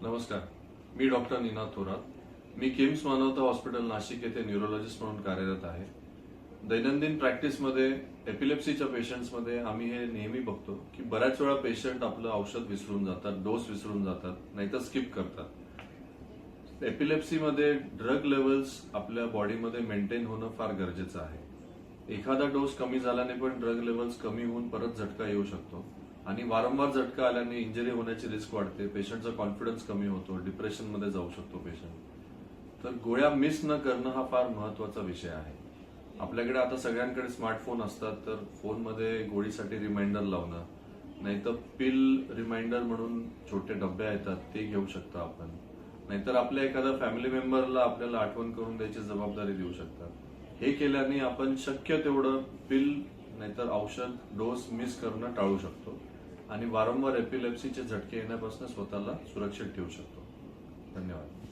नमस्कार, मी डॉक्टर निनाद थोरात। मी किम्स मानवता हॉस्पिटल नाशिक येथे न्यूरोलॉजिस्ट म्हणून कार्यरत आहे। दैनंदिन प्रॅक्टिसमध्ये एपिलेप्सीच्या पेशंट्समध्ये आम्ही हे नेहमी बघतो की बऱ्याच वेळा पेशंट आपलं औषध विसरून जातात, डोस विसरून जातात, नाहीतर स्किप करतात। एपिलेप्सीमध्ये ड्रग लेवल्स आपल्या बॉडीमध्ये मेंटेन होणं फार गरजेचं आहे। एखादा डोस कमी झाल्याने पण ड्रग लेवल्स कमी होऊन परत झटका येऊ शकतो आणि वारंवार झटका आल्याने इंजरी होण्याची रिस्क वाढते, पेशंटचा कॉन्फिडन्स कमी होतो, डिप्रेशनमध्ये जाऊ शकतो पेशंट। तर गोळ्या मिस न करणं हा फार महत्वाचा विषय आहे। आपल्याकडे आता सगळ्यांकडे स्मार्टफोन असतात, तर फोनमध्ये गोळीसाठी रिमाइंडर लावणं, नाहीतर पिल रिमाइंडर म्हणून छोटे डब्बे येतात ते घेऊ शकता आपण, नाहीतर आपल्या एखाद्या फॅमिली मेंबरला आपल्याला आठवण करून द्यायची जबाबदारी देऊ शकता। हे केल्याने आपण शक्य तेवढं पिल नाहीतर औषध डोस मिस करणं टाळू शकतो आणि वारंवार एपिलेप्सीचे झटके येण्यापासून स्वतःला सुरक्षित ठेवू शकतो। धन्यवाद।